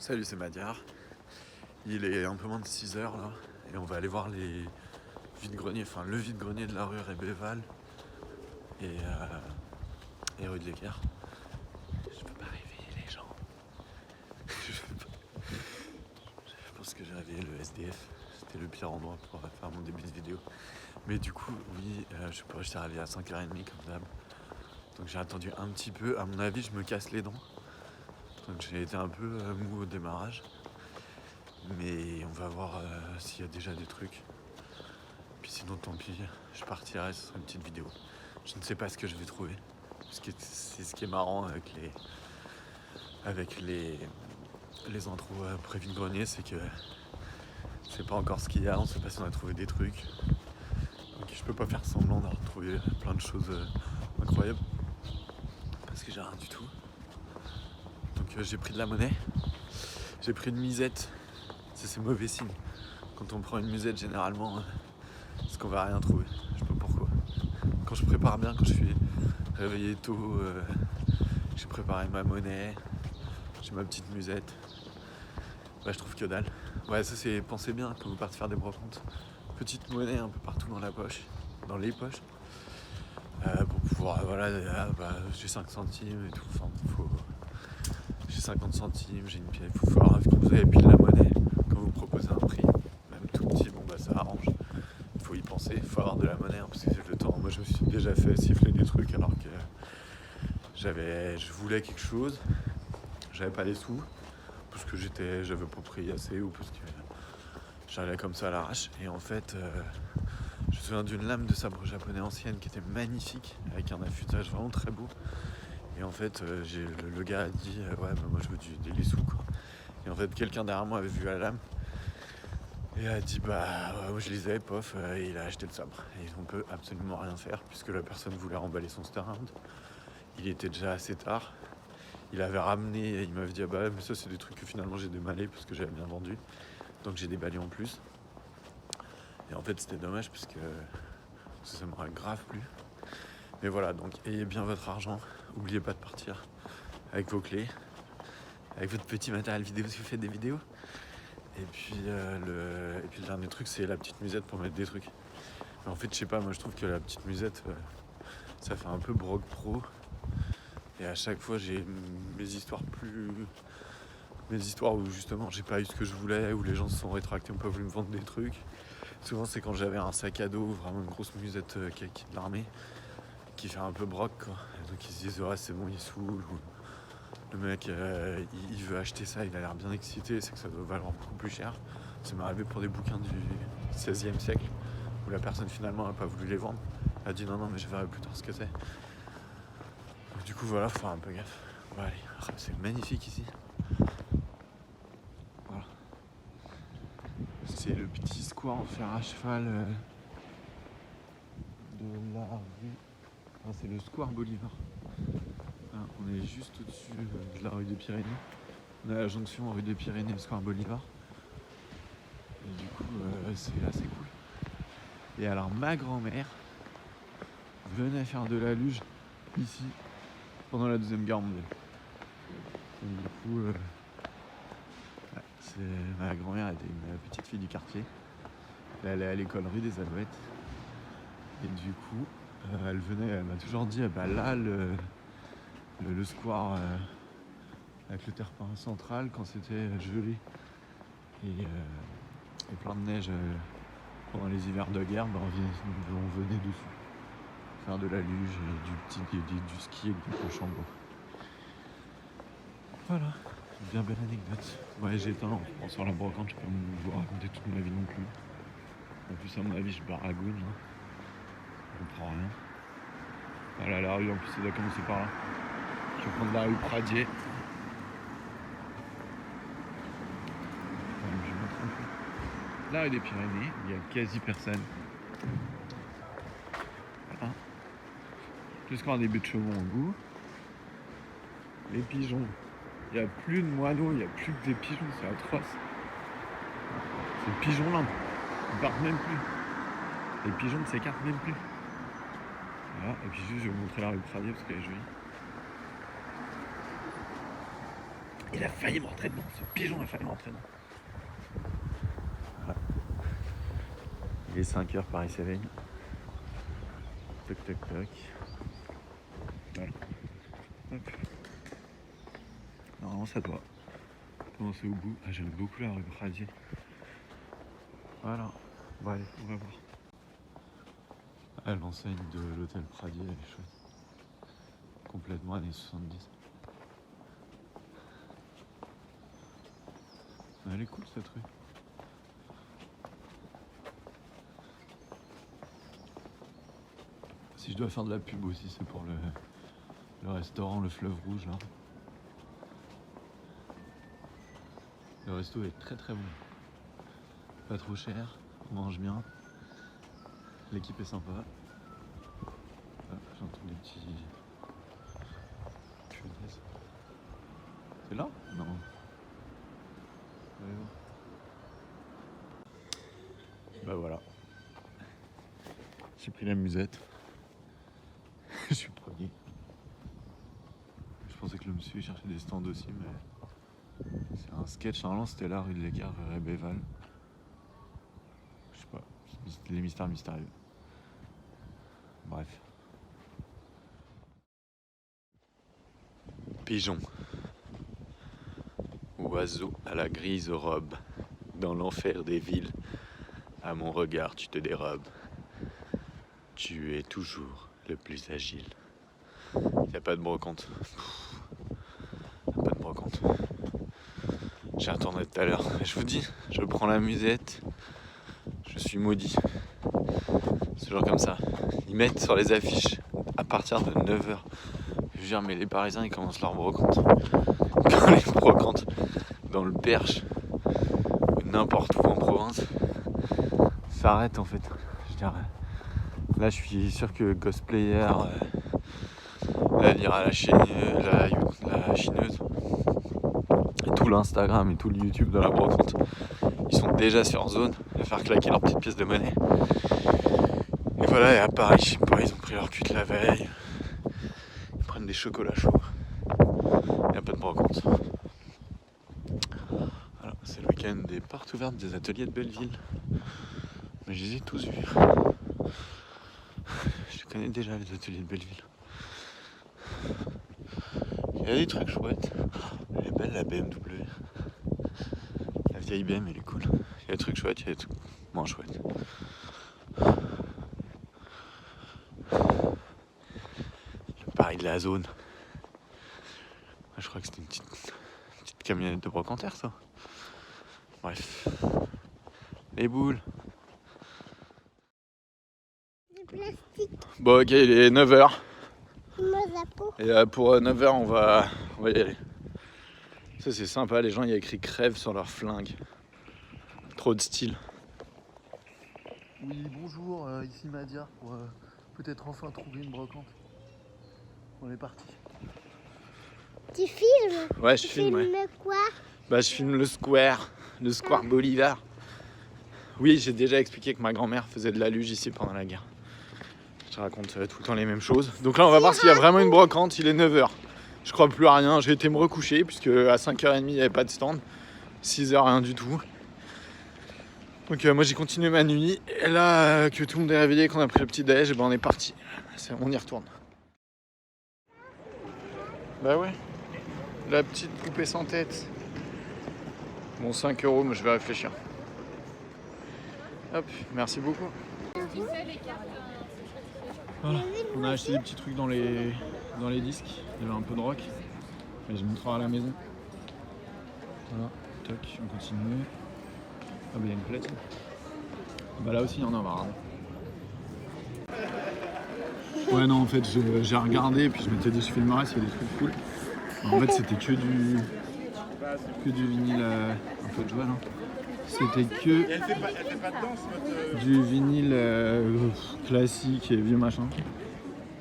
Salut, c'est Madiar. Il est un peu moins de 6 heures là, et on va aller voir les vide-greniers, enfin le vide-grenier de la rue Rébéval et rue de l'Équerre. Je peux pas réveiller les gens. Je pense que j'ai réveillé le SDF. C'était le pire endroit pour faire mon début de vidéo. Mais du coup, oui, je sais pas, j'étais réveillé à 5h30 comme d'hab. Donc j'ai attendu un petit peu. À mon avis, je me casse les dents. Donc j'ai été un peu mou au démarrage. Mais on va voir s'il y a déjà des trucs. Puis sinon, tant pis, je partirai, ce sera une petite vidéo. Je ne sais pas ce que je vais trouver. C'est ce qui est marrant avec les intros pré-vide-grenier, c'est que c'est pas encore ce qu'il y a, on sait pas si on a trouvé des trucs. Donc je peux pas faire semblant d'avoir trouvé plein de choses incroyables. Parce que j'ai rien du tout. Donc j'ai pris de la monnaie. J'ai pris une musette. C'est mauvais signe. Quand on prend une musette, généralement, c'est qu'on va rien trouver. Je sais pas pourquoi. Quand je prépare bien, quand je suis réveillé tôt, j'ai préparé ma monnaie, j'ai ma petite musette. Ouais, je trouve que dalle. Ouais, ça c'est, pensez bien quand vous partez faire des brocantes. Petite monnaie un peu partout dans la poche, dans les poches. Pour pouvoir, voilà, j'ai 5 centimes et tout. Enfin, j'ai 50 centimes, j'ai une pièce. Il faut falloir, quand vous avez pile la monnaie, quand vous proposez un prix, même tout petit, bon bah ça arrange. Il faut y penser, il faut avoir de la monnaie, hein, parce que c'est le temps. Moi je me suis déjà fait siffler des trucs alors que je voulais quelque chose, j'avais pas les sous, parce que j'avais pas pris assez ou parce que j'allais comme ça à l'arrache. Et en fait, je me souviens d'une lame de sabre japonais ancienne qui était magnifique, avec un affûtage vraiment très beau. Et en fait, le gars a dit ouais, bah, moi je veux des sous quoi. Et en fait, quelqu'un derrière moi avait vu la lame et a dit bah ouais, je les ai, pof, et il a acheté le sabre. Et on peut absolument rien faire puisque la personne voulait remballer son sterling. Il était déjà assez tard. Il avait ramené, il m'avait dit ah bah mais ça c'est des trucs que finalement j'ai déballé parce que j'avais bien vendu. Donc j'ai déballé en plus. Et en fait c'était dommage parce que ça m'aurait grave plu. Mais voilà, donc ayez bien votre argent. N'oubliez pas de partir avec vos clés, avec votre petit matériel vidéo si vous faites des vidéos. Et puis le dernier truc c'est la petite musette pour mettre des trucs. Mais en fait je sais pas, moi je trouve que la petite musette ça fait un peu broc pro. Et à chaque fois j'ai mes histoires où justement j'ai pas eu ce que je voulais, où les gens se sont rétractés, ont pas voulu me vendre des trucs. Souvent c'est quand j'avais un sac à dos, vraiment une grosse musette kaki de l'armée, qui fait un peu broc quoi. Et donc ils se disent ouais c'est bon, il saoule, ou le mec il veut acheter ça, il a l'air bien excité, c'est que ça doit valoir beaucoup plus cher. Ça m'est arrivé pour des bouquins du 16e siècle, où la personne finalement n'a pas voulu les vendre. Elle a dit non mais je verrai plus tard ce que c'est. Donc, du coup voilà, faut faire un peu gaffe. Bon allez, c'est magnifique ici. Voilà. C'est le petit square en fer à cheval de la rue. Enfin, c'est le square Bolivar. Voilà, on est juste au-dessus de la rue des Pyrénées. On est à la jonction rue des Pyrénées et le square Bolivar. Et du coup, c'est assez cool. Et alors, ma grand-mère venait faire de la luge ici pendant la Deuxième Guerre mondiale. Et du coup, ma grand-mère était une petite fille du quartier. Elle allait à l'école rue des Alouettes. Et du coup, elle m'a toujours dit, bah là, le square avec le terre-plein central, quand c'était gelé et plein de neige pendant les hivers de guerre, bah, on venait dessus faire de la luge et du ski avec du Rochambeau. Voilà, une bien belle anecdote. Ouais, j'ai éteint en pensant à la brocante, je peux vous raconter toute ma vie non plus. En plus, à mon avis, je baragouine. Je comprends rien. Voilà, la rue, en plus, ça doit commencer par là. Je vais prendre la rue Pradier. Je vais montrer un peu. La rue des Pyrénées, il y a quasi personne. Voilà. Jusqu'à un début de chevaux en goût. Les pigeons. Il n'y a plus de moineaux, il n'y a plus que des pigeons, c'est atroce. C'est le pigeon limbe. Ils partent même plus. Les pigeons ne s'écartent même plus. Voilà, et puis juste je vais vous montrer la rue Pradier parce qu'elle est jolie. Il a failli me rentrer dedans, ce pigeon a failli me rentrer dedans. Voilà. Il est 5h, Paris s'éveille. Toc toc toc. Voilà. Hop. Normalement ça doit commencer au bout. Ah, j'aime beaucoup la rue Pradier. Voilà. Bon allez, on va voir. Ah, l'enseigne de l'hôtel Pradier, elle est chouette. Complètement années 70. Elle est cool cette rue. Si je dois faire de la pub aussi, c'est pour le restaurant Le Fleuve Rouge là. Le resto est très très bon. Pas trop cher, on mange bien. L'équipe est sympa. Ah, j'entends des petits... Punaise. C'est là? Non. Allez voir. Bah voilà. J'ai pris la musette. Je suis premier. Je pensais que le monsieur cherchait des stands aussi, mais c'est un sketch. Normalement, c'était là, rue de l'Écart, vers Béval. Je sais pas, les mystères mystérieux. Bref. Pigeon. Oiseau à la grise robe, dans l'enfer des villes, à mon regard tu te dérobes. Tu es toujours le plus agile. Y a pas de brocante. Y a pas de brocante. J'ai attendu tout à l'heure. Je vous dis, je prends la musette. Je suis maudit. C'est toujours comme ça. Ils mettent sur les affiches à partir de 9h. Je veux dire, mais les Parisiens ils commencent leur brocante. Quand les brocantes dans le Perche, n'importe où en province, ça arrête en fait. Je dirais. Là je suis sûr que Cosplayer va venir à la chaîne, la chineuse, et tout l'Instagram et tout le YouTube de la brocante, ils sont déjà sur zone à faire claquer leur petite pièce de monnaie. Et voilà, et à Paris, je sais pas, ils ont pris leur cuite la veille, ils prennent des chocolats chauds, il n'y a pas de brocante. Voilà, c'est le week-end des portes ouvertes des ateliers de Belleville. Mais je les ai tous vus. Je connais déjà les ateliers de Belleville. Il y a des trucs chouettes. Elle est belle la BMW. La vieille BM elle est cool. Il y a des trucs chouettes, il y a des trucs moins chouettes. Le Paris de la zone. Je crois que c'était une petite camionnette de brocanteur ça. Bref. Les boules. Du plastique. Bon ok, il est 9h. Mazapo. Et pour 9h on va y aller. Ça c'est sympa, les gens il y a écrit crève sur leur flingue. Trop de style. Oui bonjour, ici Madia pour peut-être enfin trouver une brocante. On est parti. Tu filmes? Ouais je Tu filme ouais. filmes quoi? Bah je filme le square Bolivar. Oui j'ai déjà expliqué que ma grand-mère faisait de la luge ici pendant la guerre. Je raconte tout le temps les mêmes choses. Donc là on va voir s'il y a vraiment une brocante, il est 9h. Je crois plus à rien, j'ai été me recoucher puisque à 5h30 il n'y avait pas de stand. 6h rien du tout. Donc moi j'ai continué ma nuit et là que tout le monde est réveillé, qu'on a pris le petit déj, et ben on est parti. On y retourne. Bah ouais. La petite poupée sans tête. Bon 5€, mais je vais réfléchir. Hop, merci beaucoup. Voilà, on a acheté des petits trucs dans les disques. Il y avait un peu de rock. Mais je montrerai à la maison. Voilà, toc, on continue. Ah bah il y a une platine. Bah là aussi il y en a marre. Ouais non en fait j'ai regardé et puis je m'étais dit je filmerais s'il y a des trucs cool. En fait c'était que du vinyle un peu de joie là. C'était que du vinyle classique et vieux machin.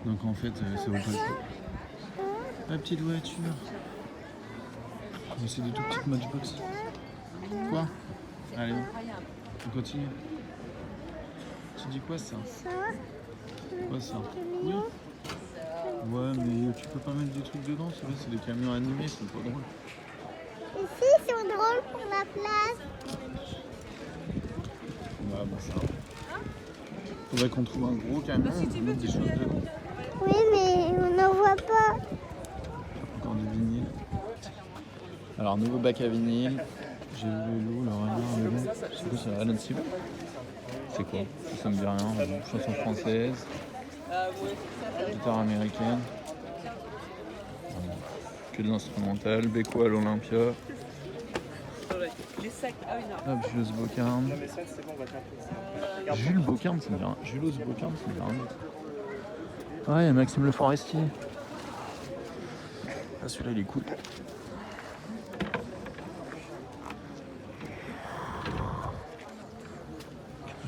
Donc en fait ça vaut pas le coup. La petite voiture. Mais c'est des tout petites Matchbox. Quoi? Allez, on continue. Tu dis quoi ça? Quoi ça? Oui. Ouais mais tu peux pas mettre des trucs dedans, c'est des camions animés, c'est pas drôle. Ici, ils sont drôles pour la place. Ouais, bon, ça. Faudrait qu'on trouve un gros camion, on met des choses dedans. Oui, mais on n'en voit pas. Encore du vinyle. Alors, nouveau bac à vinyle. J'ai vu le loup, le renard, le loup. C'est quoi ça? Alan Silver? C'est quoi? Ça me dit rien. Chanson française. Guitare américaine. Que de l'instrumental. Beko à l'Olympia. Hop, Jules Bocarme. Jules Bocarme, ça me dit rien. Jules Bocarme, ça me dit rien. Ouais, il y a Maxime Le Forestier. Ah, celui-là, il est cool.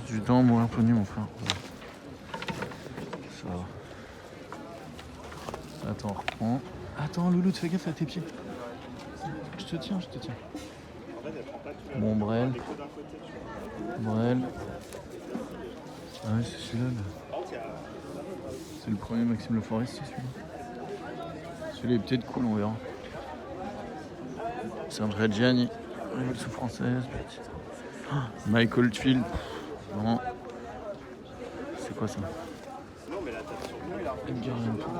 Du temps, moi, un peu nu, mon frère. Ça va. Attends, on reprend. Attends, Loulou, tu fais gaffe à tes pieds. Je te tiens, je te tiens. Bon, Brel. Brel. Ah ouais, c'est celui-là. Là. C'est le premier Maxime Le Forestier, celui-là. Celui-là est peut-être cool, on verra. Serge Reggiani. Révolution française. Michael Oldfield. Non. C'est quoi ça? Edgar Allan Poe.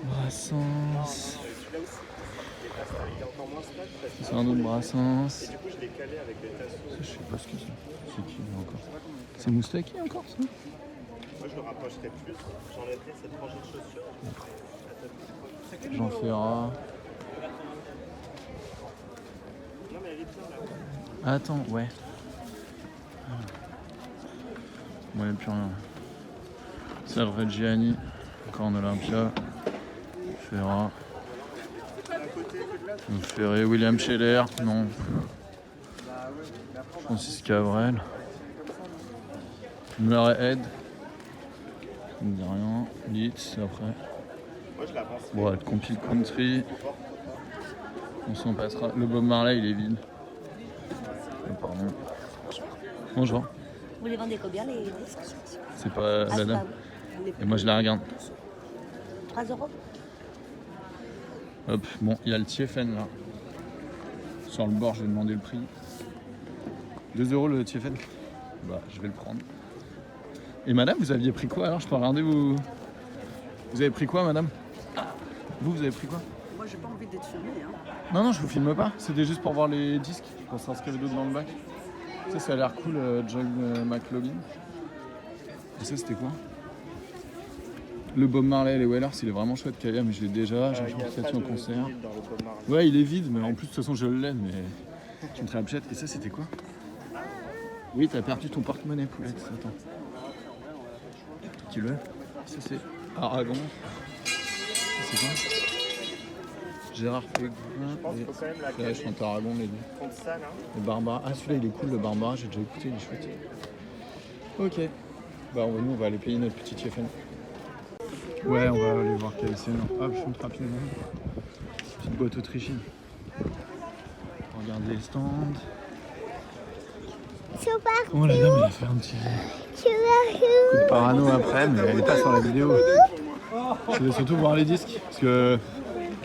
Brassens. C'est un autre Brassens. Ça, je sais pas ce que c'est. C'est qui lui encore? C'est Moustaki encore ça? Moi je le rapprocherais plus, j'enlèverais cette rangée de chaussures. Jean Ferrat. Non mais elle est bien là. Attends, ouais. Bon, il n'y a plus rien. Serge Reggiani, encore en Olympia. Ferrat. Ferré, William Scheller, non. Francis Cabrel. Murray-Head. Ça me dit rien. Litz, après. Moi je l'avance. Bon, le compil country. On s'en passera. Le Bob Marley, il est vide. Pardon. Bonjour. Vous voulez vendre combien les disques? C'est pas la dame. Et moi je la regarde. 3 euros. Hop, bon, il y a le Tiefen là. Sur le bord, je vais demander le prix. 2 euros le Tiefen. Bah, je vais le prendre. Et madame, vous aviez pris quoi alors? Je peux regarder vous. Vous avez pris quoi, madame? Vous avez pris quoi? Moi, j'ai pas envie d'être filmé. Hein. Non, je vous filme pas. C'était juste pour voir les disques. Pour savoir ce qu'il y avait d'autre dans le bac. Ça a l'air cool, John McLaughlin. Et ça, c'était quoi? Le Bob Marley et les Wailers, il est vraiment chouette, Kaya, mais je l'ai déjà. J'ai une statue en concert. Ouais, il est vide, mais en plus, de toute façon, je l'ai, mais tu me la Et ça, c'était quoi? Oui, t'as perdu ton porte-monnaie, poulette. Attends. Tu le veux? Ça, c'est Aragon. Ça, c'est quoi? Gérard Péguin. Je pense qu'il faut quand même la Ouais, je chante Aragon, les deux. contre ça là. Le Barbara. Ah, celui-là, il est cool, le Barbara. J'ai déjà écouté, il est chouette. Ok. Bah, nous, on va aller payer notre petit Tiefen. Ouais, on va aller voir KFC. Hop, je montre rapidement. Petite boîte autrichienne. Regarde les stands. Ils sont partis. Oh, la dame, elle a fait un petit Tu vas coup de parano après, mais elle est pas sur la vidéo. Je voulais surtout voir les disques, parce que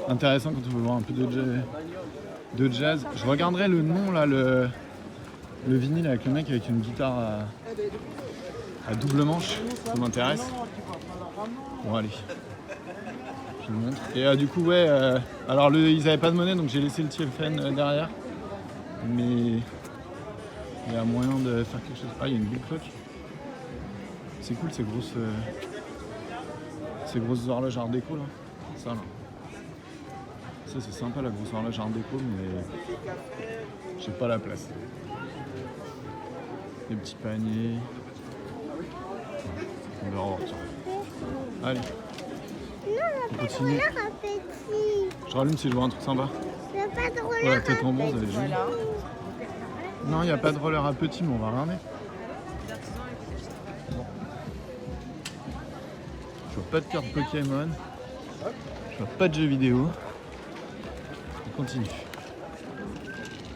intéressant quand on veut voir un peu de jazz. Je regarderai le nom, là, le vinyle avec le mec avec une guitare à double manche. Ça m'intéresse. Bon, allez. Je vous montre. Et du coup, ouais, alors ils avaient pas de monnaie, donc j'ai laissé le Tiefen derrière. Mais il y a moyen de faire quelque chose. Ah, il y a une belle cloque. C'est cool ces grosses horloges art déco là. Ça là. Ça c'est sympa la grosse horloge art déco, mais j'ai pas la place. Des petits paniers. On verra. Allez. On continue. un petit. Je rallume si je vois un truc sympa. Il n'y a pas de roller. Ouais, la tête en bronze, elle est jolie. Non, il n'y a pas de roller à petit, mais on va regarder. Je vois pas de carte Pokémon. Je vois pas de jeux vidéo. On continue.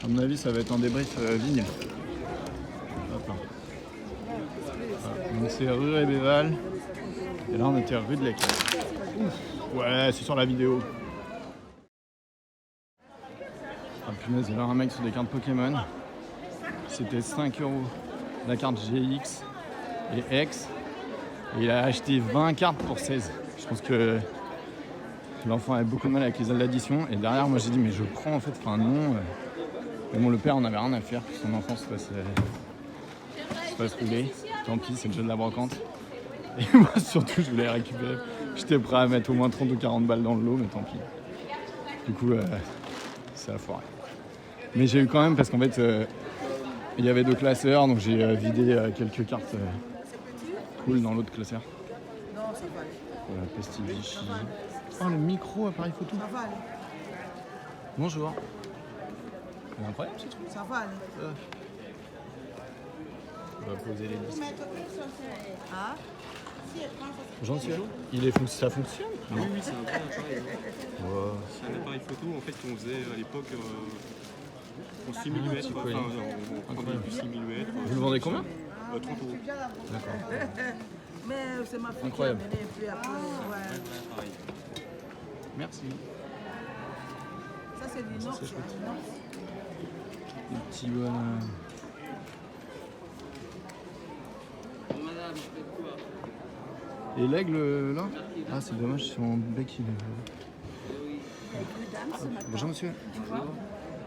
À mon avis, ça va être un débrief vinyle. Hop là. Voilà. Donc c'est rue Rébéval. Et là, on était rue de la Caisse. Ouais, c'est sur la vidéo. Ah punaise, il y avait un mec sur des cartes Pokémon. C'était 5 € la carte GX et X. Et il a acheté 20 cartes pour 16. Je pense que l'enfant avait beaucoup de mal avec les additions. Et derrière, moi j'ai dit, mais je prends en fait, enfin non. Mais bon, le père, on n'avait rien à faire. Son enfant se fasse rouler. Tant pis, c'est déjà de la brocante. Et moi surtout, je voulais récupérer. J'étais prêt à mettre au moins 30 ou 40 balles dans le lot, mais tant pis. Du coup, ça a foiré. Mais j'ai eu quand même, parce qu'en fait, il y avait 2 classeurs, donc j'ai vidé quelques cartes cool dans l'autre classeur. Non, ça va aller. Pestivich. Oh, le micro, appareil photo. Ça va aller. Bonjour. C'est incroyable ce truc. Ça va aller. On va poser les disques. Ah, J'en suis. Ça fonctionne? Oui, c'est un vrai appareil. Wow. C'est un appareil photo en fait qu'on faisait à l'époque en 6 mm. Oui. On prenait du 6 mm. Vous le vendez combien? 30 €. D'accord. mais c'est ma fille Incroyable. qui a mené, et puis après, ouais. Pareil. Merci. Ça, c'est du inox. c'est chouette. Inox. Des petits Et l'aigle là? Ah, c'est dommage, son bec il est. Bonjour monsieur.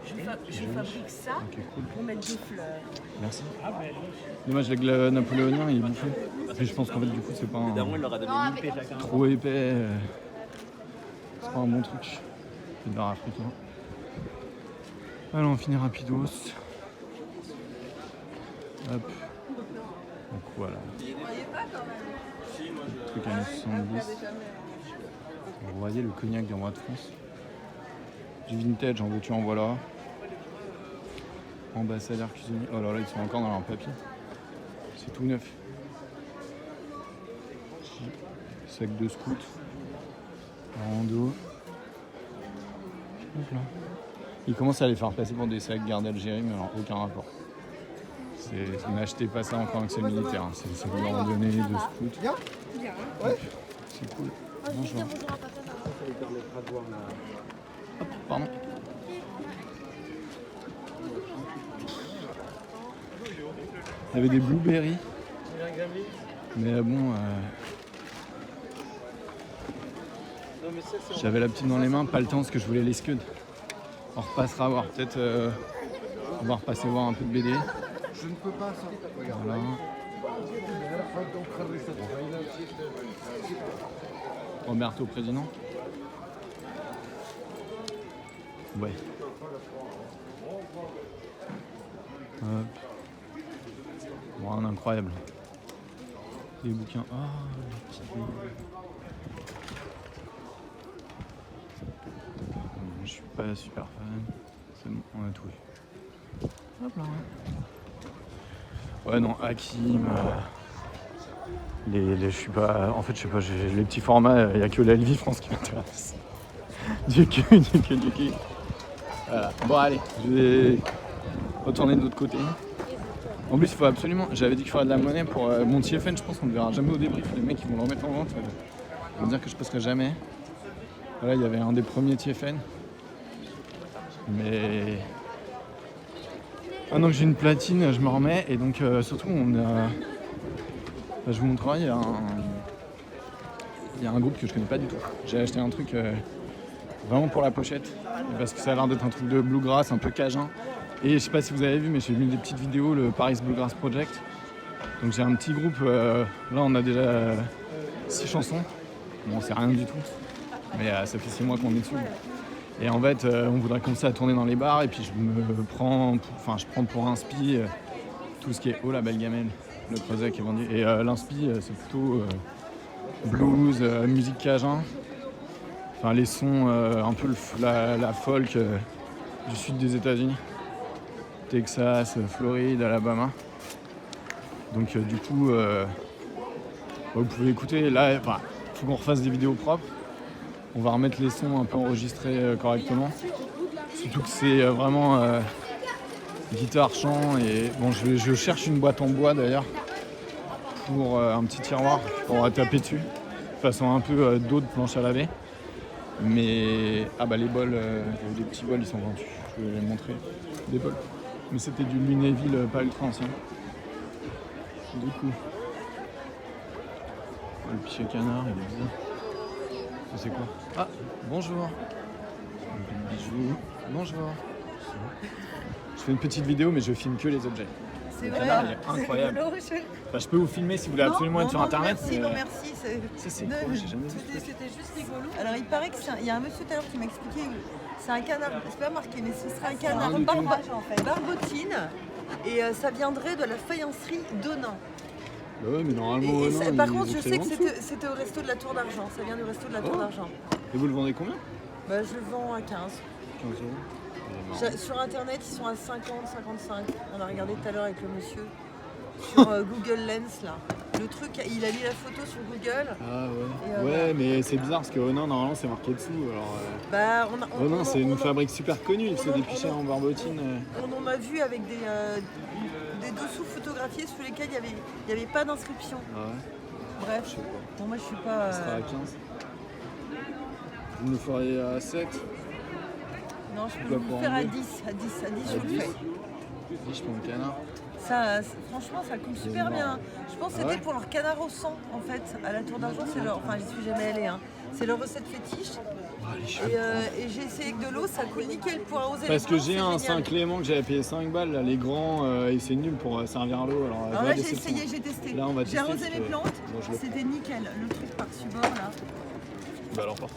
Je fabrique ça Ok, cool. pour mettre des fleurs. Merci. Dommage, l'aigle napoléonien il est bouffé. Et je pense qu'en fait, du coup, c'est pas trop épais. C'est pas un bon truc. C'est de l'art africain. Allez, on finit rapidos. Hop. Donc voilà. Truc années 70. Vous voyez le cognac des rois de France. Du vintage, en veux-tu en voilà. Ambassadeur cuisinier. Oh là là, ils sont encore dans leur papier. C'est tout neuf. Sac de scout. Rando. Hop là. Ils commencent à les faire passer pour des sacs garde d'Algérie, mais alors aucun rapport. N'achetez pas ça encore avec ces militaires. Hein. C'est de randonnée, de scout. Bien. Ouais. C'est cool. Bonjour. Hop, pardon. Il y avait des blueberries. Mais bon, j'avais la petite dans les mains, pas le temps parce que je voulais les scuds. On repassera voir, peut-être on va repasser voir un peu de BD. Je ne peux pas ça. Voilà. Roberto président. Ouais. Hop. Bon, un incroyable. Des bouquins. Ah, les petits livres. Je suis pas super fan. C'est bon, on a tout vu. Hop là. Ouais, non, Hakim. Je suis pas. En fait, je sais pas, j'ai les petits formats, il n'y a que la Vie France qui m'intéresse. Du cul. Voilà. Bon, allez, je vais retourner de l'autre côté. En plus, il faut absolument. J'avais dit qu'il faudrait de la monnaie pour mon TFN, je pense qu'on ne verra jamais au débrief. Les mecs, ils vont le remettre en vente. Ils vont dire que je passerai jamais. Voilà, il y avait un des premiers TFN. Mais. Maintenant que j'ai une platine, je me remets. Et donc, surtout, on a. Je vous montrerai, il y a un groupe que je connais pas du tout. J'ai acheté un truc vraiment pour la pochette. Parce que ça a l'air d'être un truc de bluegrass, un peu cajun. Et je sais pas si vous avez vu, mais j'ai vu des petites vidéos, le Paris Bluegrass Project. Donc j'ai un petit groupe, là on a déjà 6 chansons. Bon, c'est rien du tout. Mais ça fait 6 mois qu'on est dessus. Et en fait, on voudrait commencer à tourner dans les bars. Et puis je prends pour inspi tout ce qui est la belle gamelle, le creuset qui est vendu. Et l'inspi, c'est plutôt blues, musique cajun. Enfin, les sons un peu la folk du sud des États-Unis. Texas, Floride, Alabama. Donc du coup, vous pouvez écouter. Là, il faut qu'on refasse des vidéos propres. On va remettre les sons un peu enregistrés correctement. Surtout que c'est vraiment guitare, chant. Et bon, je cherche une boîte en bois d'ailleurs pour un petit tiroir pour taper dessus, de façon un peu d'eau de planche à laver. Mais ah bah les bols, il y avait des petits bols, ils sont vendus. Je vais les montrer. Des bols. Mais c'était du Lunéville, pas ultra ancien. Du coup. Le pichet canard, il est bizarre. Ça c'est quoi? Ah, bonjour. Bijou. Bonjour. Je fais une petite vidéo, mais je filme que les objets. C'est Le vrai. canard, il est incroyable. Enfin, je peux vous filmer si vous voulez absolument être sur internet. Merci, mais, non merci. ça c'est Non, quoi? J'ai jamais vu. C'était juste rigolo. Alors il paraît que il y a un monsieur tout à l'heure qui m'a expliqué, c'est un canard, c'est pas marqué, mais ce serait un canard du tout. barbotine et ça viendrait de la faïencerie d'Onin. Bah ouais, mais normalement, non, Par ils contre, je écrivent sais en que dessous. c'était au resto de la Tour d'Argent, ça vient du resto de la Tour Oh. d'Argent. Et vous le vendez combien? Bah, je le vends à 15. 15 €. Sur internet, ils sont à 50, 55. On a regardé tout à l'heure avec le monsieur sur Google Lens là. Le truc, il a mis la photo sur Google. Ah ouais. Et, Ouais, mais c'est bizarre parce que Onin, normalement, c'est marqué dessous. Alors, Bah, Onin, c'est on une en- fabrique super connue. Il fait des pichets en barbotine. On en a vu avec des dessous photographiés sous lesquels il n'y avait pas d'inscription. Ah ouais. Bref, Je sais pas. bon, moi je suis pas. Ça sera à 15. Vous me feriez à 7. Non, je dois peux vous pas faire à enlever. 10. À 10, À je le 10. fais. 10 pour le canard. Ça, franchement, ça coule super marrant. bien. Je pense que Ah c'était ouais pour leur canard au sang, en fait, à la Tour d'Argent. C'est leur, enfin, j'y suis jamais allée. Hein. C'est leur recette fétiche. Ah, les cheveux. Et j'ai essayé avec de l'eau, ça coule nickel pour arroser Parce les que plantes, j'ai c'est un génial. Saint-Clément que j'avais payé 5 balles, là, les grands, et c'est nul pour servir l'eau. Alors, Alors vraie là, j'ai déception. essayé, j'ai testé. Là, on va J'ai tester arrosé parce mes que- plantes, Bon, je le c'était nickel. Le truc par-dessus bord là. Bah alors, parfait.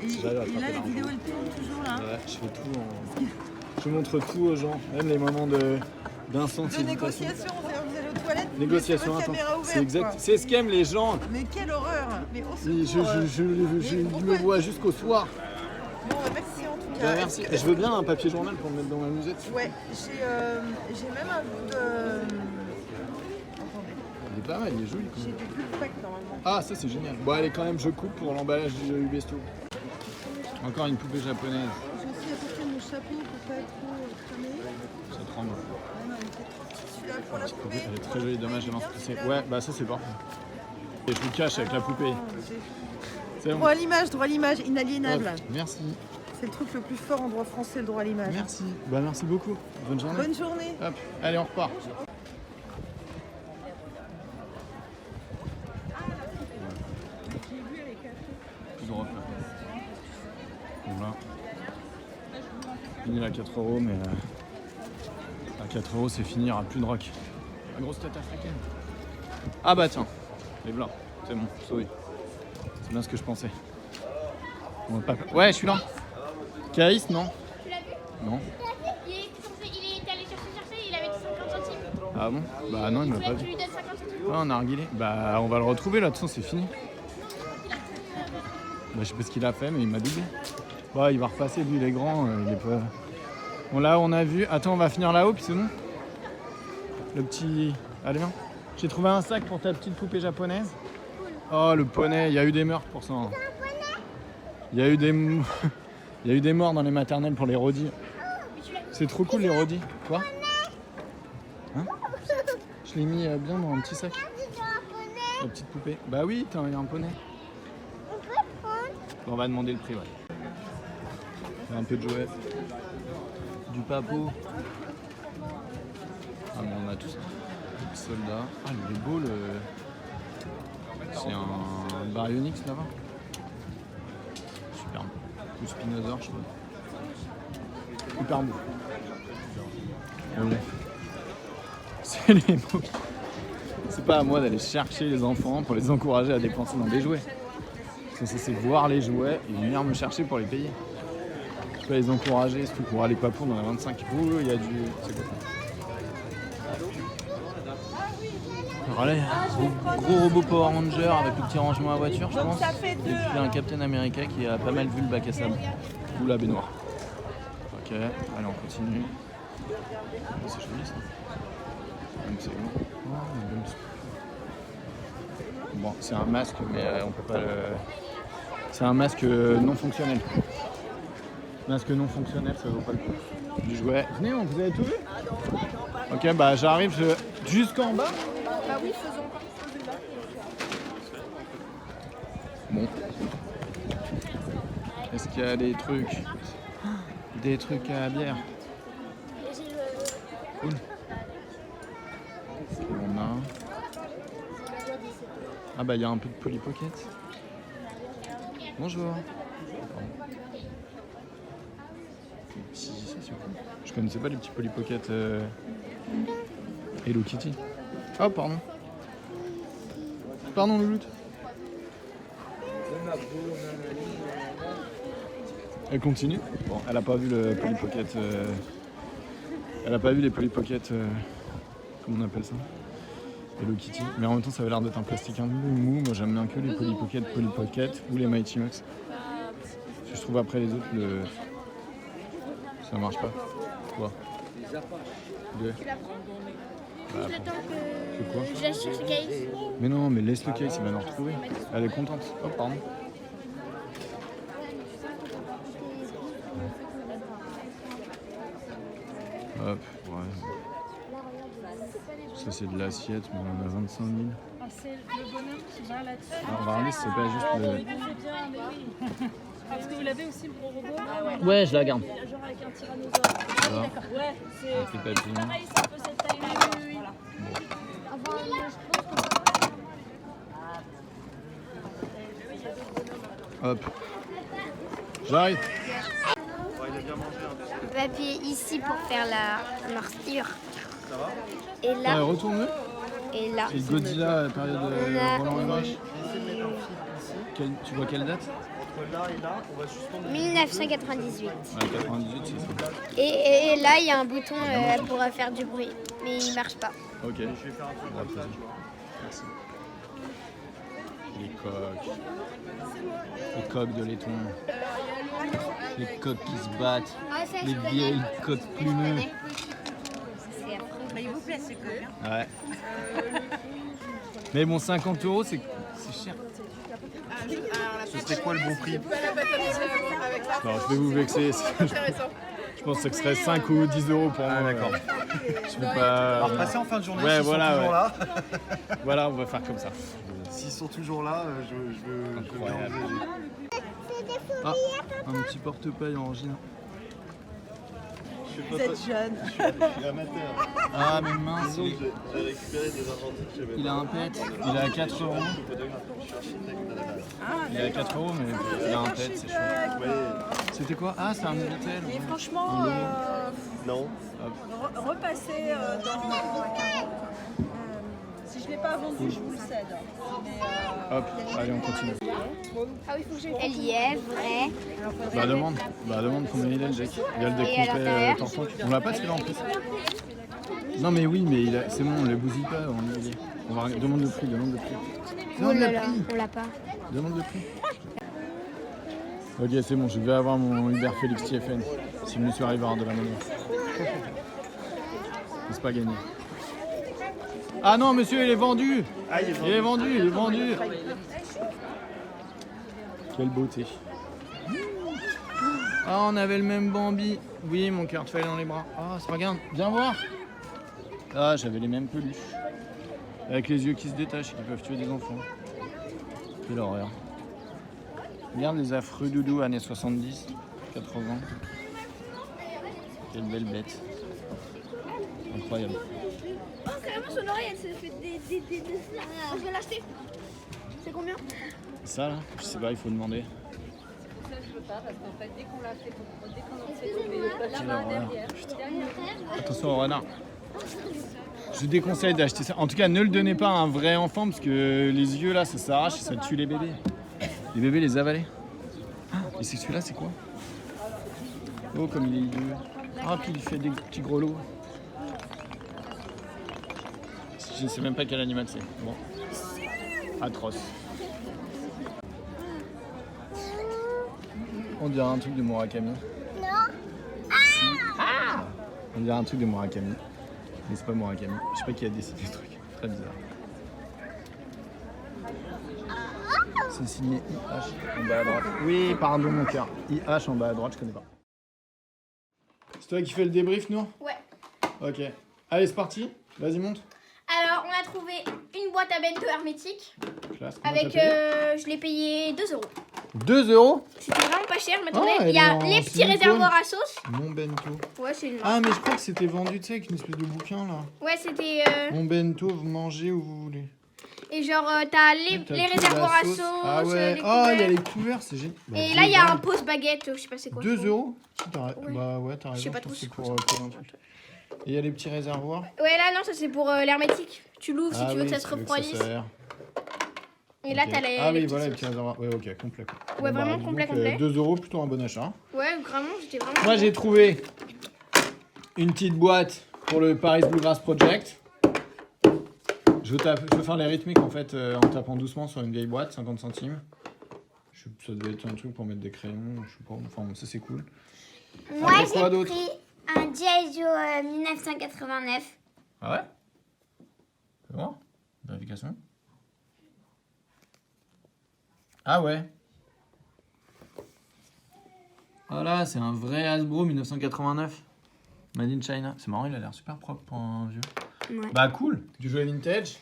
Et, J'arrive à et là, attraper les l'argent. vidéos elles tournent toujours là. Ouais, je fais tout en... Je montre tout aux gens, même les moments d'insensation. De négociation, vous allez aux toilettes, vous Négociation laissez votre intense. caméra C'est ouverte, exact. quoi. C'est ce qu'aiment les gens. Mais quelle horreur. Mais au Je, secours. je Mais me pourquoi- vois jusqu'au soir. Bon, merci en tout Bah, cas. merci. Est-ce que- Je veux bien un papier journal pour me mettre dans ma musette. Ouais, j'ai même un bout de. Attendez, Il est pas mal, il est joli. Quand j'ai même. du plus pack normalement. Ah, ça c'est génial. Bon, allez, quand même, je coupe pour l'emballage du Ubesto. Encore une poupée japonaise. J'ai aussi apporté mon chapeau pour pas être trop cramé. Ça tremble. Ah non, il était trop petit celui-là pour la poupée. Elle est très jolie, dommage de l'en stresser. Ouais, bah ça c'est parfait. Et je vous cache avec la poupée. C'est bon. Droit à l'image, inaliénable. Hop, merci. C'est le truc le plus fort en droit français, le droit à l'image. Merci. Bah merci beaucoup. Bonne journée. Bonne journée. Hop, allez, on repart. Plus de rock là. Voilà. Fini à 4 €, mais à 4 € c'est fini, il n'y aura plus de rock. La grosse tête africaine. Ah bah tiens, les blancs, c'est bon, sauvé. C'est bien ce que je pensais. On va pas- Ouais, je suis là. Caïs, non? Tu l'as vu? Non. Il est allé chercher, il avait 50 centimes. Ah bon? Bah non, il m'a Tu pas veux que vu. tu lui donnes 50 centimes? Ah, on a narguilé. Bah, on va le retrouver là, de toute façon, c'est fini. Bah, je sais pas ce qu'il a fait, mais il m'a doublé. Bah, il va repasser, lui, il est grand, il est pas. Bon, là, on a vu. Attends, on va finir là-haut, puis c'est bon. Le petit. Allez, viens. J'ai trouvé un sac pour ta petite poupée japonaise. Oh, le poney, il y a eu des meurtres pour ça. Hein. Il y a eu des. Il y a eu des morts dans les maternelles pour les rodis. C'est trop cool, les rodis. Quoi? Hein? Je l'ai mis bien dans un petit sac. La petite poupée. Bah oui, il y a un poney. On peut prendre. On va demander le prix, ouais. Il y a un peu de jouets. Du papo. Ah mais on a tout ça. Le soldat. Ah il est beau le. C'est un baryonyx là-bas. Super beau. Ou Spinosaur je crois. Super beau. C'est les mots. C'est pas à moi d'aller chercher les enfants pour les encourager à dépenser dans des jouets. C'est voir les jouets et venir me chercher pour les payer. Je peux les encourager, surtout pour aller papou, on en a 25. Ouh, il y a du. C'est quoi ça? Alors là, il y a un gros robot Power Ranger avec le petit rangement à voiture, je pense. Et puis un Captain America qui a pas mal vu le bac à sable. Ou la baignoire. Ok, allez, on continue. Oh, c'est joli ça. Même c'est bon. Bon, c'est un masque, mais on peut pas le. C'est un masque non fonctionnel. Masque non fonctionnel, ça vaut pas le coup. Du jouet. Venez, vous avez tout vu? Ok, bah j'arrive jusqu'en bas. Bah oui, faisons. Bon. Est-ce qu'il y a des trucs à bière? Cool. On a... Ah bah il y a un peu de Polly Pocket. Bonjour. Je connaissais pas les petits Polly Pocket Hello Kitty. Oh pardon. Pardon Louloute. Elle continue. Bon, elle a pas vu le Polly Pocket. Elle a pas vu les Polly Pocket. Comment on appelle ça? Hello Kitty. Mais en même temps, ça avait l'air d'être un plastique un peu mou. Moi, j'aime bien que les Polly Pocket ou les Mighty Max. Parce que je trouve après les autres, ça marche pas. Quoi? Deux. J'attends C'est quoi? que j'achète le case. Mais non, mais laisse le case, il va nous retrouver. Elle est contente. Oh, pardon. Hop, ouais. Ça c'est de l'assiette, mais on en a 25 000. Ah, c'est le bonhomme qui va là-dessus. Alors, on va regarder si c'est pas juste le... C'est bien, mais oui. Parce que vous l'avez aussi le gros robot. Ah ouais. Ouais, je la garde. Genre avec un tyrannosaure. Ça va. Ouais, c'est Avec les papillons. pareil, c'est un peu cette taille-là. Oui, oui. Hop. J'arrive. On peut appuyer ici pour faire la morsure. Et Ouais, là, retourne-le. et là. Et Godzilla, période On a- Roland Emmerich. Tu vois quelle date? Entre là et là, on va suspendre. 1998. Ouais, 98, c'est ça. Et là, il y a un bouton pour faire du bruit. Mais il marche pas. Ok. Je vais faire un truc. Merci. Les coques. Les coques de laiton. Les coques qui se battent. Les vieilles coques plumeuses. Mais il vous plaît ce coq, hein? Ouais. Mais bon, 50 €, c'est cher. Ce serait quoi le bon prix? Non, je vais vous vexer. Je pense que ce serait 5 ou 10 € pour moi. D'accord. Je vais pas... Alors passer en fin de journée, Ouais, s'ils voilà, sont toujours ouais. là. Voilà, on va faire comme ça. S'ils sont toujours là, je veux Incroyable. enlever. Ah, un petit portefeuille en gin. Vous êtes jeune. Je suis amateur. Ah, mais mince, Donc, j'ai récupéré des argentiques chez mes il a un pet. Il est à 4 €. Je suis architecte à la base. Il est à 4 €, mais il a un pet, c'est chaud. Ouais. C'était quoi? Ah, c'est un Minitel. Et franchement, Non. repasser dans... si je ne l'ai pas vendu, je vous le cède. Mais, Hop, allez, on continue. Elle y est, vrai. Bah, demande combien il est le deck. Il y a le deck Et à complet l'intérieur Tortank. On l'a pas celui-là en plus. Non, mais oui, mais c'est bon, on les bousille pas. On va... Demande le prix. Oh Demande là le là, prix. on l'a pas. Demande le prix. Ok, c'est bon, je vais avoir mon Uber Félix TFN. Si monsieur arrive à avoir de la monnaie. C'est pas gagné. Ah non, monsieur, il est vendu. Ah, Il est vendu. Quelle beauté. Ah, on avait le même Bambi. Oui, mon cœur te fallait dans les bras. Ah, c'est pas grave. Viens voir. Ah, j'avais les mêmes peluches. Avec les yeux qui se détachent et qui peuvent tuer des enfants. Quelle horreur. Regarde les affreux doudous années 70, 80. Quelle belle bête. Incroyable. Oh, carrément, son oreille, elle s'est fait des... Je vais l'acheter. C'est combien? Ça là, je sais pas, il faut demander. Ça, je veux pas, parce qu'en fait, dès qu'on l'a fait, dès qu'on a fait tomber Quelle là-bas, horreur. derrière, Attention au renard. Je déconseille d'acheter ça. En tout cas, ne le donnez pas à un vrai enfant parce que les yeux là, ça s'arrache et ça tue les bébés. Les bébés les avaler. Ah, et c'est celui-là, c'est quoi? Oh, comme il est hideux. Ah, puis il fait des petits grelots. Je ne sais même pas quel animal c'est. Bon. Atroce. On dirait un truc de Murakami. Non. Ah, on dirait un truc de Murakami. Mais c'est pas Murakami. Je sais pas qui a décidé ce truc. Très bizarre. C'est signé IH en bas à droite. Oui, pardon mon cœur. IH en bas à droite, je connais pas. C'est toi qui fais le débrief, Nour? Ouais. Ok. Allez, c'est parti. Vas-y, monte. Alors, on a trouvé une boîte à bento hermétique. Classe. Comment Avec, t'as payé je l'ai payé 2 €. 2 €. C'était vraiment pas cher. Mais attendez, Ah, il y a elle est en les petits silicone. réservoirs à sauce. Mon bento. Ouais, c'est une marque. Ah, mais je crois que c'était vendu, tu sais, avec une espèce de bouquin là. Ouais, c'était. Mon bento, vous mangez où vous voulez. Et genre, t'as les T'as les toute la réservoirs à sauce. sauce. Ah ouais. les Oh, il y a couverts. les couverts, c'est génial. Bah, Et là, il y a 2 un €. pose baguette. Je sais pas c'est quoi. 2 €. Ouais. Bah ouais, t'as raison. Je sais pas pense trop que c'est c'est quoi pour un truc. Et il y a les petits réservoirs. Ouais, là, non, ça c'est pour l'hermétique. Tu l'ouvres si Ah tu veux oui, que ça se tu veux que refroidisse. s'aère. Et là, Ok. t'as les. Ah les oui, petites voilà les sauces. petits réservoirs. Ouais, ok, complet. Quoi. Ouais, vraiment dis complet, donc, complet. 2 € plutôt un bon achat. Ouais, vraiment, j'étais vraiment. Moi, j'ai trouvé une petite boîte pour le Paris Bluegrass Project. Je veux faire les rythmiques en fait en tapant doucement sur une vieille boîte, 50 centimes. Ça devait être un truc pour mettre des crayons, je sais pas. Enfin, ça c'est cool. Moi, Après, quoi j'ai d'autre pris un G.I. Joe 1989. Ah ouais? Fais voir. Vérification. Ah ouais. Voilà, c'est un vrai Hasbro 1989. Made in China. C'est marrant, il a l'air super propre pour un vieux. Ouais. Bah cool. Tu jouais vintage?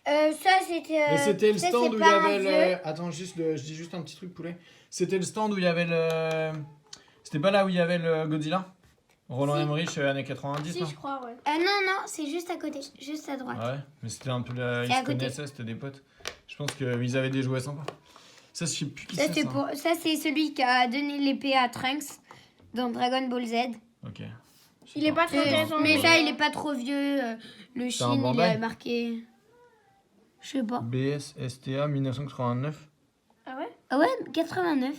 Ça, c'était. Mais c'était le ça, stand c'est où il y pas un avait vieux. le... Attends, je dis juste un petit truc, poulet. C'était le stand où il y avait le... C'était pas là où il y avait le Godzilla? Roland Emmerich, années 90, Si, non? je crois, ouais. Non, c'est juste à côté, juste à droite. Ah ouais, mais c'était un peu... Ils C'est à se côté. connaissaient, c'était des potes. Je pense qu'ils avaient des jouets sympas. Ça, je sais plus qui Ça, c'est, c'est ça. pour... ça, c'est celui qui a donné l'épée à Trunks dans Dragon Ball Z. Ok. Il est pas très intéressant. Mais ça, il est pas trop vieux. Le C'est un Chine, il Bandai a marqué. Je sais pas. BS STA 1989, Ah ouais? Ah ouais, 89.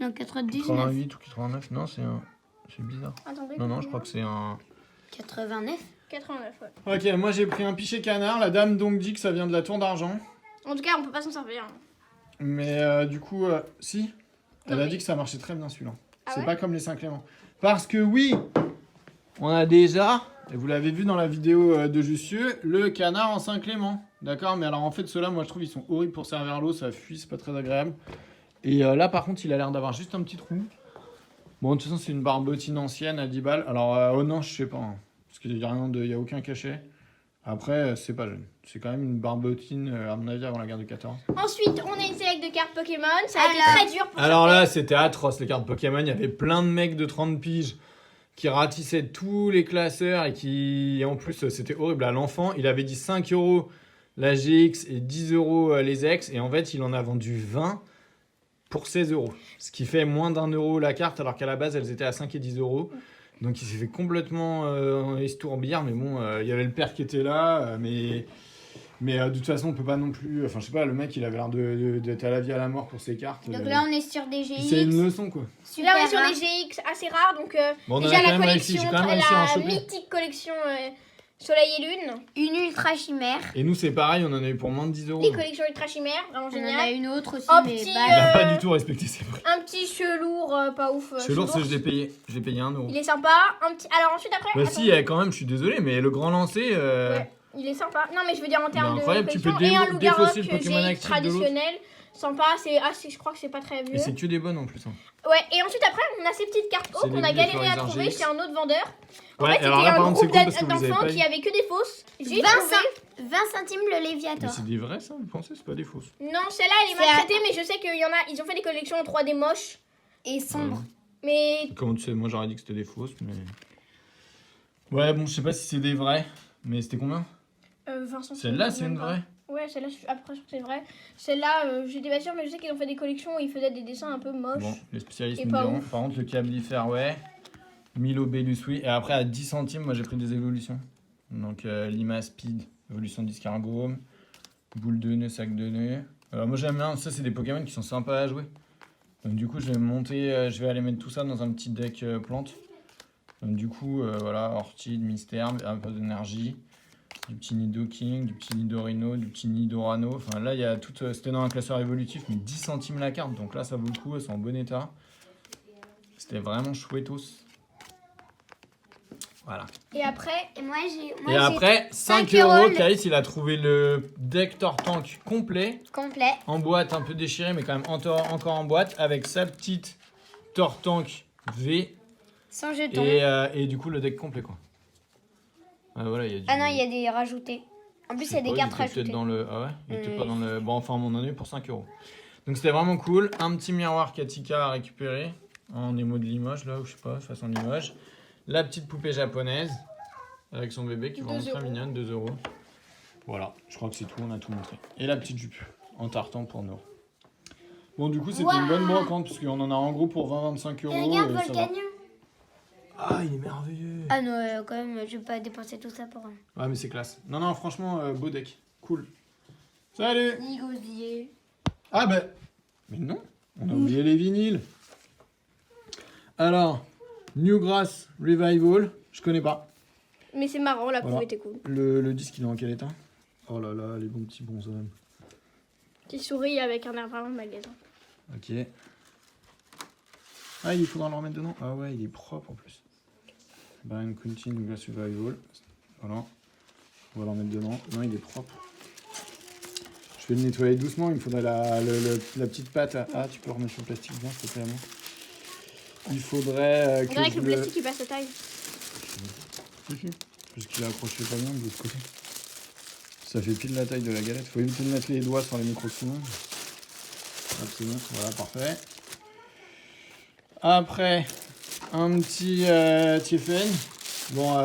Non, 99. 88 ou 89, non, c'est un... C'est bizarre. Attendez. Non, je crois que c'est un... 89. 89, ouais. Ok, moi j'ai pris un pichet canard. La dame donc dit que ça vient de la Tour d'Argent. En tout cas, on peut pas s'en servir. Mais du coup, si. Elle Non, a mais- dit que ça marchait très bien celui-là. Ah C'est ouais pas comme les Saint-Clément. Parce que oui, on a déjà, et vous l'avez vu dans la vidéo de Jussieu, le canard en Saint-Clément. D'accord? Mais alors en fait, ceux-là, moi je trouve ils sont horribles pour servir l'eau, ça fuit, c'est pas très agréable. Et là par contre, il a l'air d'avoir juste un petit trou. Bon, de toute façon, c'est une barbotine ancienne à 10 balles. Alors, oh non, je sais pas. Hein, parce qu'il y a aucun cachet. Après, c'est pas jeune. C'est quand même une barbotine, à mon avis, avant la guerre de 14. Ensuite, on a une sélecte de cartes Pokémon. Ça a été Alors- très dur pour Alors certains. là, c'était atroce les cartes Pokémon. Il y avait plein de mecs de 30 piges qui ratissaient tous les classeurs et qui, en plus, c'était horrible. À l'enfant, il avait dit 5 € la GX et 10 € les X. Et en fait, il en a vendu 20 pour 16 €. Ce qui fait moins d'1 € la carte, alors qu'à la base, elles étaient à 5 et 10 €. Donc il s'est fait complètement estourbir. Mais bon, il y avait le père qui était là. Mais de toute façon, on peut pas non plus... Enfin, je sais pas, le mec, il avait l'air d'être à la vie à la mort pour ses cartes. Donc là, on est sur des Puis c'est une GX. leçon, quoi. Super Là, on est sur rare. des GX assez rares. Donc, Bon, on déjà en a quand la même réussi. collection, J'ai quand même réussi à en la choper. mythique collection Soleil et Lune. Une ultra chimère. Et nous, c'est pareil, on en a eu pour moins de 10 €. Les collections ultra chimères, vraiment On en a génial. une autre aussi, Oh, mais petit, bah, Il a pas du tout respecté ses prix. Un petit chelour, pas ouf. C'est lourd, je l'ai payé. Je l'ai payé 1 €. Il est sympa. Un petit... Alors ensuite, après. Bah attends. si, quand même, je suis désolé, mais le grand lancer... Ouais, il est sympa. Non, mais je veux dire en termes de incroyable, tu peux collection. Et un défausser loup-garou le Pokémon GX actif de l'autre. traditionnel. Sympa, je crois que c'est pas très vieux. Et c'est que des bonnes en plus. Hein. Ouais, et ensuite après, on a ces petites cartes C'est O qu'on les a galéré à Florizards trouver GX. chez un autre vendeur. En Ouais, fait, alors c'était là, un par contre, c'est groupe con parce que vous avez d'enfants pas qui eu. avaient que des fausses. J'ai 20 trouvé. 20 centimes le Mais Léviator. c'est des vrais, ça, vous pensez? C'est pas des fausses. Non, celle-là, elle est C'est maltraitée, mais je sais qu'il y en a. Ils ont fait des collections en 3D moches. Et sombre. Mais Comment tu sais? Moi, j'aurais dit que c'était des fausses, mais... Ouais, bon, je sais pas si c'est des vrais, mais c'était combien? 20 centimes. Celle-là, c'est une vraie. Ouais, celle-là, après, je crois que c'est vrai. Celle-là, j'étais pas sûre, mais je sais qu'ils ont fait des collections où ils faisaient des dessins un peu moches. Bon, les spécialistes Et me pas diront. ouf. Par contre, le Cablifère, ouais. Milo Bellus, oui. Et après, à 10 centimes, moi, j'ai pris des évolutions. Donc, Lima Speed, évolution d'escargot. Boule de nœud, sac de nœud. Alors, moi, j'aime bien. Ça, c'est des Pokémon qui sont sympas à jouer. Donc, du coup, je vais monter. Je vais aller mettre tout ça dans un petit deck plante. Donc, du coup, voilà, Orchid, Mystère, un peu d'énergie. Du petit Nidoking, du petit Nidorino, du petit Nidorano. Enfin là, il y a tout. C'était dans un classeur évolutif, mais 10 centimes la carte. Donc là, ça vaut le coup, elles sont en bon état. C'était vraiment chouettos. Voilà. Et après, moi Et j'ai après, 5 5 €, €. Caïs, il a trouvé le deck Tortank complet. complet. En boîte, un peu déchiré, mais quand même encore en boîte. Avec sa petite Tortank V. Sans jeton. Et du coup, le deck complet, quoi. Ah, voilà, il y a du... Ah non, il y a des rajoutés. En plus, il y a des cartes rajoutées. rajoutées. Dans le... Ah ouais? Il était pas dans le... Bon, enfin, on en a eu pour 5 €. Donc c'était vraiment cool. Un petit miroir Katika à récupérer en émo de Limoges, là, ou je sais pas, façon Limoges. La petite poupée japonaise avec son bébé qui est vraiment très mignonne, 2 €. Voilà, je crois que c'est tout, on a tout montré. Et la petite jupe en tartan pour nous. Bon, du coup, c'était une bonne brocante parce qu'on en a en gros pour 20-25 €. Et regarde, ça va. Volcanion. Ah, il est merveilleux. Ah non, quand même, je vais pas dépenser tout ça pour un. Ouais, mais c'est classe. Non, franchement, beau deck. Cool. Salut. Ni gosier. Ah bah... Mais non, on a oublié les vinyles. Alors, Newgrass Revival, je connais pas. Mais c'est marrant, la couve Voilà. était cool. Le disque, il est en quel état? Oh là là, les bons petits bonshommes. Qui sourit avec un air vraiment magasin. Ok. Ah, il faudra le remettre dedans. Ah ouais, il est propre en plus. Brian County Newgrass Revival. Voilà. On va le remettre dedans. Non, il est propre. Je vais le nettoyer doucement. Il me faudrait la petite pâte. Ah, tu peux remettre le plastique bien, s'il te plaît, moi. Il faudrait On que dirait que je le plastique il passe à taille. Si. Parce qu'il est accroché pas bien de l'autre côté. Ça fait pile la taille de la galette. Faut éviter de mettre les doigts sur les micro-sinon. Hop, c'est bon. Voilà, parfait. Après, un petit TFN. Bon,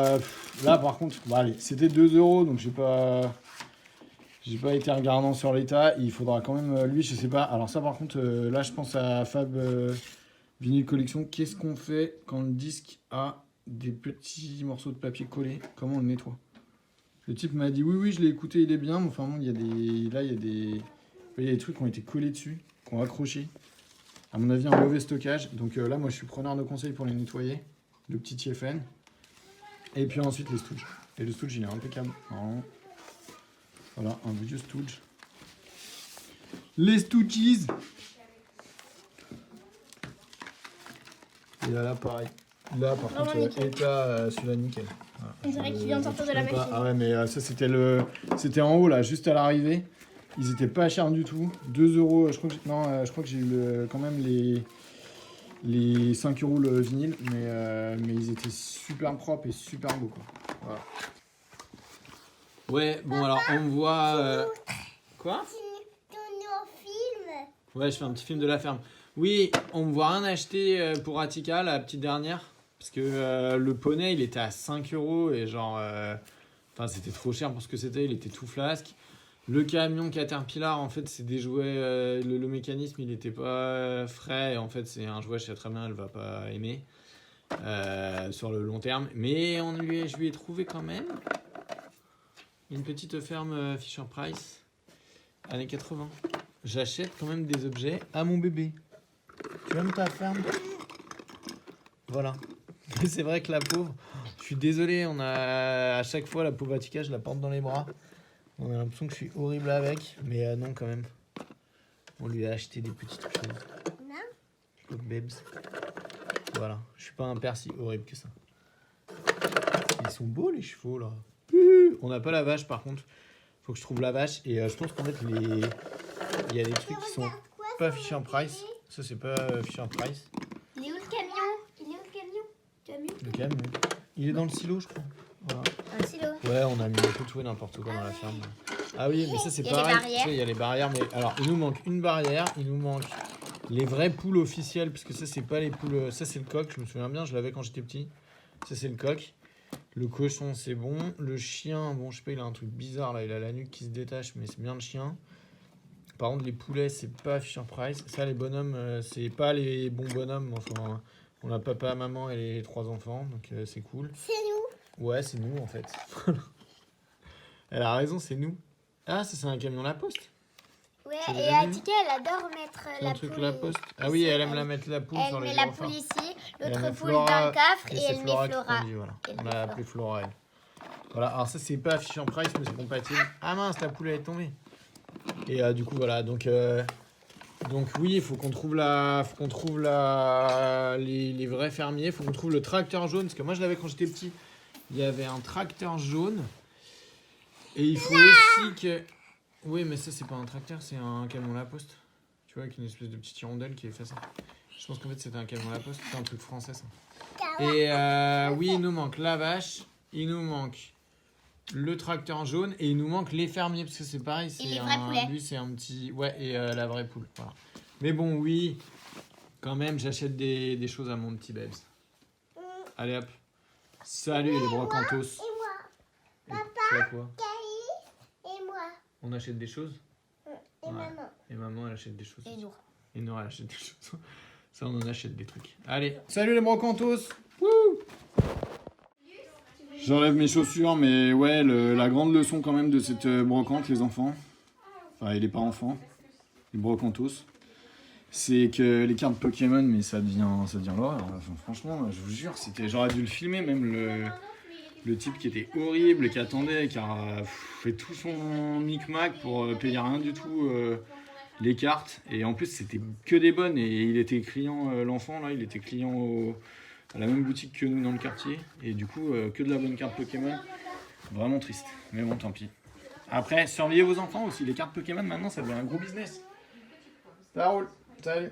là par contre, bon, allez, c'était 2 €, donc j'ai pas été regardant sur l'état. Il faudra quand même, lui, je sais pas. Alors ça par contre, là je pense à Fab Vinyl Collection. Qu'est-ce qu'on fait quand le disque a des petits morceaux de papier collés? Comment on le nettoie? Le type m'a dit oui, je l'ai écouté, il est bien. Mais enfin bon, il y a des trucs qui ont été collés dessus, qui ont accroché. À mon avis, un mauvais stockage. Donc là, moi, je suis preneur de conseils pour les nettoyer. Le petit TFN. Et puis ensuite, les stooges. Et le stooge, il est impeccable. Normalement. Voilà, un vieux stooge. Les stooges. Et là, pareil. Là, par contre, état, celui-là, nickel. Voilà. On dirait qu'il vient de sortir de la machine. Ah ouais, mais ça, c'était en haut, là, juste à l'arrivée. Ils étaient pas chers du tout. 2 €, je crois que j'ai eu quand même les 5 € le vinyle, mais ils étaient super propres et super beaux, quoi. Voilà. Ouais, bon, alors on voit. Quoi? Ouais, je fais un petit film de la ferme. Oui, on me voit rien acheter pour Attica, la petite dernière. Parce que le poney, il était à 5 € et genre. Enfin, c'était trop cher pour ce que c'était, il était tout flasque. Le camion Caterpillar, en fait, c'est des jouets. Le mécanisme, il n'était pas frais. Et en fait, c'est un jouet, je sais très bien, elle va pas aimer sur le long terme. Mais je lui ai trouvé quand même une petite ferme Fisher-Price, années 80. J'achète quand même des objets à mon bébé. Tu aimes ta ferme? Voilà. Mais c'est vrai que la pauvre, je suis désolé, on a à chaque fois la pauvre Attica, je la porte dans les bras. On a l'impression que je suis horrible avec, mais non quand même. On lui a acheté des petites choses. Non. Babes. Voilà, je suis pas un père si horrible que ça. Ils sont beaux les chevaux là. On n'a pas la vache par contre. Faut que je trouve la vache et je pense qu'en fait il y a des trucs qui sont pas Fisher-Price. Ça c'est pas Fisher-Price. Il est où le camion? Tu as mis Le camion. Il est dans le silo je crois. Voilà. un silo. Ouais, on a mis un peu tout et n'importe quoi dans la ferme. Ah oui, mais ça c'est pareil. Il y a les barrières, mais alors il nous manque une barrière, il nous manque les vraies poules officielles, puisque ça c'est pas les poules, ça c'est le coq, je me souviens bien, je l'avais quand j'étais petit. Ça c'est le coq. Le cochon c'est bon. Le chien, bon je sais pas, il a un truc bizarre là, il a la nuque qui se détache, mais c'est bien le chien. Par contre les poulets c'est pas Fisher-Price. Ça les bonhommes, c'est pas les bons bonhommes, enfin on a papa, maman et les 3 enfants, donc c'est cool. C'est nous. Ouais, c'est nous en fait. Elle a raison, c'est nous. Ah, ça c'est un camion La Poste. Ouais, C'est et déjà Attica, elle adore mettre C'est la un truc poule. La Poste. Ah oui, elle aime la mettre la poule sur Elle les met la gyrophares. poule ici, Elle l'autre met poule Flora, dans le coffre et c'est elle met Flora qui Flora. conduit, voilà. Et On le l'a appelé Flora, elle. Voilà, alors ça c'est pas Fisher-Price, mais c'est compatible. Ah mince, la poule elle est tombée. Et du coup voilà, donc oui, il faut qu'on trouve les vrais fermiers, il faut qu'on trouve le tracteur jaune, parce que moi je l'avais quand j'étais petit. Il y avait un tracteur jaune. Et il faut aussi que... Oui, mais ça c'est pas un tracteur, c'est un camion La Poste. Tu vois, avec une espèce de petite hirondelle qui est fait ça. Je pense qu'en fait c'était un camion La Poste, c'est un truc français ça. Et oui, il nous manque la vache, il nous manque le tracteur jaune et il nous manque les fermiers parce que c'est pareil. C'est les vrais poulets. Lui, c'est un petit. Ouais, et la vraie poule. Voilà. Mais bon, oui, quand même, j'achète des choses à mon petit Babs. Allez hop. Salut les brocantos. Et moi. Papa. Quoi Et moi. On achète des choses. Et maman. Et maman, elle achète des choses. Et Nour. Et Nora, elle achète des choses. Ça, on en achète des trucs. Allez, salut les brocantos. Wouh. J'enlève mes chaussures, mais ouais, la grande leçon quand même de cette brocante, les enfants, enfin, et les pas enfants, les brocantos, c'est que les cartes Pokémon, mais ça devient l'horreur. Enfin, franchement, je vous jure, j'aurais dû le filmer, même le type qui était horrible, qui attendait, qui a fait tout son micmac pour payer rien du tout les cartes. Et en plus, c'était que des bonnes, et il était client, l'enfant, là, il était client à la même boutique que nous dans le quartier. Et du coup, que de la bonne carte Pokémon. Vraiment triste, mais bon, tant pis. Après, surveillez vos enfants aussi. Les cartes Pokémon, maintenant, ça devient un gros business. Ça roule. Salut.